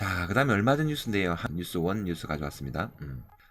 자, 그 다음에 얼마 전 뉴스인데요. 뉴스원 뉴스 가져왔습니다.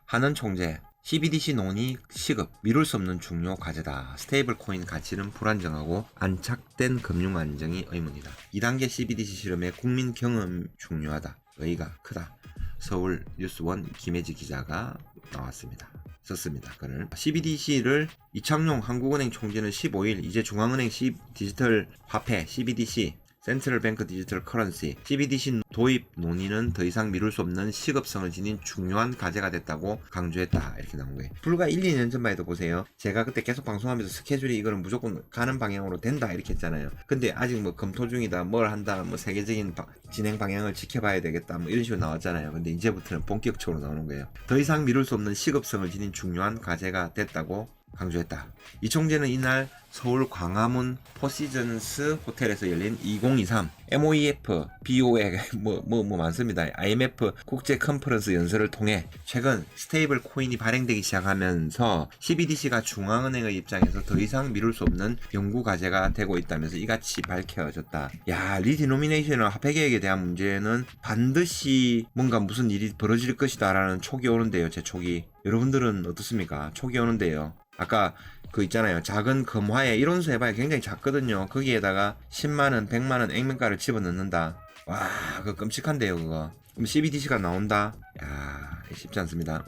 한은 총재 CBDC 논의 시급 미룰 수 없는 중요 과제다. 스테이블 코인 가치는 불안정하고 안착된 금융 안정이 의문이다. 2단계 CBDC 실험에 국민 경험 중요하다. 의의가 크다. 서울 뉴스원 김혜지 기자가 나왔습니다. 썼습니다. 그를 CBDC를 이창용 한국은행 총재는 15일 이제 중앙은행 디지털 화폐 CBDC 센트럴 뱅크 디지털 커런시 CBDC 도입 논의는 더 이상 미룰 수 없는 시급성을 지닌 중요한 과제가 됐다고 강조했다. 이렇게 나온 거예요. 불과 1, 2년 전만 해도 보세요. 제가 그때 계속 방송하면서 스케줄이 이거는 무조건 가는 방향으로 된다 이렇게 했잖아요. 근데 아직 뭐 검토 중이다, 뭘 한다, 뭐 세계적인 진행 방향을 지켜봐야 되겠다, 뭐 이런 식으로 나왔잖아요. 근데 이제부터는 본격적으로 나오는 거예요. 더 이상 미룰 수 없는 시급성을 지닌 중요한 과제가 됐다고 강조했다. 이 총재는 이날 서울 광화문 포시즌스 호텔에서 열린 2023 MOEF, BOE 뭐 많습니다. IMF 국제 컨퍼런스 연설을 통해 최근 스테이블 코인이 발행되기 시작하면서 CBDC가 중앙은행의 입장에서 더 이상 미룰 수 없는 연구 과제가 되고 있다면서 이같이 밝혀졌다. 야, 리디노미네이션과 화폐 개혁에 대한 문제는 반드시 뭔가 무슨 일이 벌어질 것이다 라는 촉이 오는데요. 제 촉이. 여러분들은 어떻습니까? 촉이 오는데요. 아까 그 있잖아요. 작은 금화에 이론수 해봐야 굉장히 작거든요. 거기에다가 10만원, 100만원 액면가를 집어넣는다. 와, 그거 끔찍한데요, 그거. 그럼 CBDC가 나온다? 야, 쉽지 않습니다.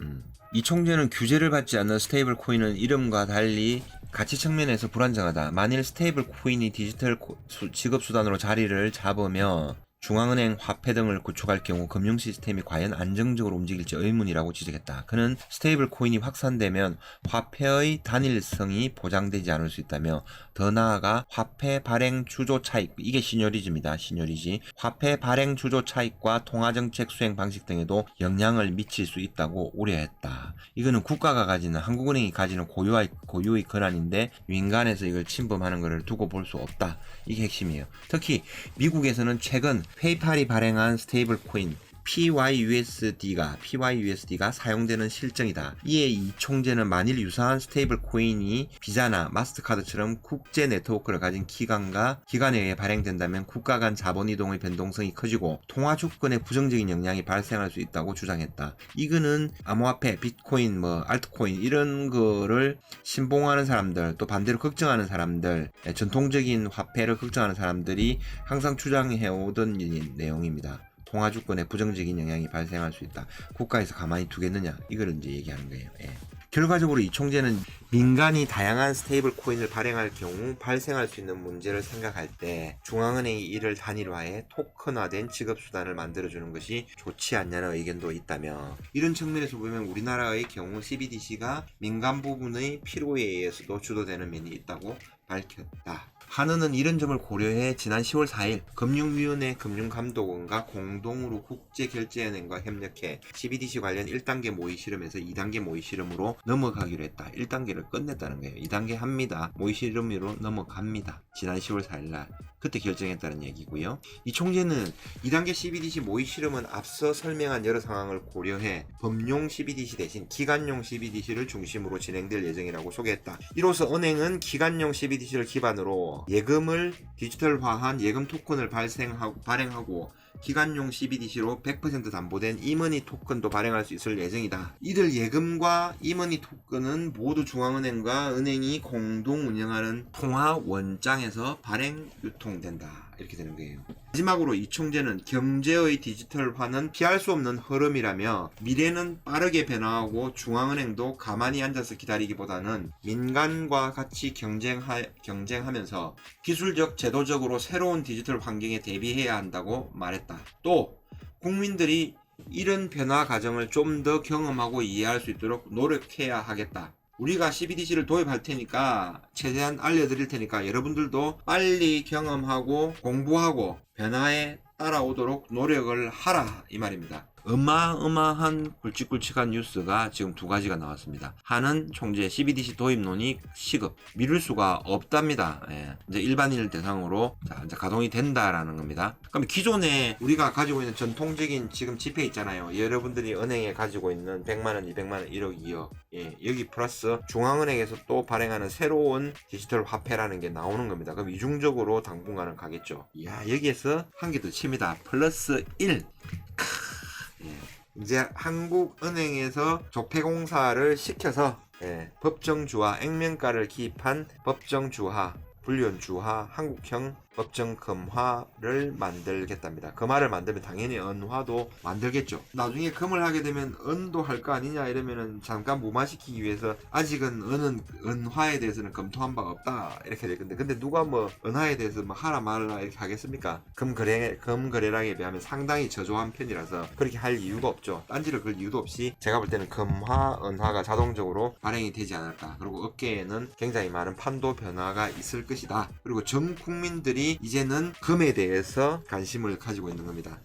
이 총재는 규제를 받지 않는 스테이블 코인은 이름과 달리 가치 측면에서 불안정하다. 만일 스테이블 코인이 디지털 지급 수단으로 자리를 잡으며 중앙은행 화폐 등을 구축할 경우 금융 시스템이 과연 안정적으로 움직일지 의문이라고 지적했다. 그는 스테이블 코인이 확산되면 화폐의 단일성이 보장되지 않을 수 있다며 더 나아가 화폐 발행 주조 차익, 이게 시놉리즘이다. 시놉리즘. 화폐 발행 주조 차익과 통화정책 수행 방식 등에도 영향을 미칠 수 있다고 우려했다. 이거는 국가가 가지는, 한국은행이 가지는 고유의 권한인데 민간에서 이걸 침범하는 것을 두고 볼 수 없다. 이게 핵심이에요. 특히 미국에서는 최근 페이팔이 발행한 스테이블 코인 PYUSD가 사용되는 실정이다. 이에 이 총재는 만일 유사한 스테이블 코인이 비자나 마스터카드처럼 국제 네트워크를 가진 기관에 의해 발행된다면 국가 간 자본 이동의 변동성이 커지고 통화 주권에 부정적인 영향이 발생할 수 있다고 주장했다. 이거는 암호화폐, 비트코인, 알트코인 이런 거를 신봉하는 사람들, 또 반대로 걱정하는 사람들, 전통적인 화폐를 걱정하는 사람들이 항상 주장해오던 내용입니다. 통화주권에 부정적인 영향이 발생할 수 있다. 국가에서 가만히 두겠느냐? 이걸 이제 얘기하는 거예요. 예. 결과적으로 이 총재는 민간이 다양한 스테이블 코인을 발행할 경우 발생할 수 있는 문제를 생각할 때 중앙은행이 이를 단일화해 토큰화된 지급수단을 만들어주는 것이 좋지 않냐는 의견도 있다며, 이런 측면에서 보면 우리나라의 경우 CBDC가 민간 부분의 필요에 의해서도 주도되는 면이 있다고 밝혔다. 한은은 이런 점을 고려해 지난 10월 4일 금융위원회 금융감독원과 공동으로 국제결제은행과 협력해 CBDC 관련 1단계 모의 실험에서 2단계 모의 실험으로 넘어가기로 했다. 1단계를 끝냈다는 거예요. 2단계 합니다. 모의 실험으로 넘어갑니다. 지난 10월 4일날 그때 결정했다는 얘기고요. 이 총재는 2단계 CBDC 모의 실험은 앞서 설명한 여러 상황을 고려해 범용 CBDC 대신 기관용 CBDC를 중심으로 진행될 예정이라고 소개했다. 이로써 은행은 기관용 CBDC를 기반으로 예금을 디지털화한 예금 토큰을 발행하고 기관용 CBDC로 100% 담보된 이머니 토큰도 발행할 수 있을 예정이다. 이들 예금과 이머니 토큰은 모두 중앙은행과 은행이 공동 운영하는 통화 원장에서 발행 유통된다. 이렇게 되는 거예요. 마지막으로 이 총재는 경제의 디지털화는 피할 수 없는 흐름이라며 미래는 빠르게 변화하고 중앙은행도 가만히 앉아서 기다리기보다는 민간과 같이 경쟁하면서 기술적, 제도적으로 새로운 디지털 환경에 대비해야 한다고 말했다. 또 국민들이 이런 변화 과정을 좀 더 경험하고 이해할 수 있도록 노력해야 하겠다. 우리가 CBDC를 도입할 테니까 최대한 알려드릴 테니까 여러분들도 빨리 경험하고 공부하고 변화에 따라오도록 노력을 하라, 이 말입니다. 어마어마한 굵직굵직한 뉴스가 지금 두 가지가 나왔습니다. 한은 총재 CBDC 도입 논의 시급 미룰 수가 없답니다. 예. 이제 일반인을 대상으로 이제 가동이 된다라는 겁니다. 그럼 기존에 우리가 가지고 있는 전통적인 지금 지폐 있잖아요. 여러분들이 은행에 가지고 있는 100만원, 200만원, 1억, 2억. 예. 여기 플러스 중앙은행에서 또 발행하는 새로운 디지털 화폐라는 게 나오는 겁니다. 그럼 이중적으로 당분간은 가겠죠. 이야, 여기에서 한 개 더 칩니다. 플러스 1. 이제 한국은행에서 조폐공사를 시켜서 법정주화 액면가를 기입한 법정주화, 불륜주화, 한국형 법정금화를 만들겠답니다. 금화를 만들면 당연히 은화도 만들겠죠. 나중에 금을 하게 되면 은도 할 거 아니냐 이러면은 잠깐 무마시키기 위해서 아직은 은화에 대해서는 검토한 바가 없다 이렇게 될 건데, 근데 누가 뭐 은화에 대해서 뭐 하라 말라 이렇게 하겠습니까? 금거래량에 비하면 상당히 저조한 편이라서 그렇게 할 이유가 없죠. 딴지를 걸 이유도 없이 제가 볼 때는 금화, 은화가 자동적으로 발행이 되지 않을까. 그리고 업계에는 굉장히 많은 판도 변화가 있을 것이다. 그리고 전 국민들이 이제는 금에 대해서 관심을 가지고 있는 겁니다.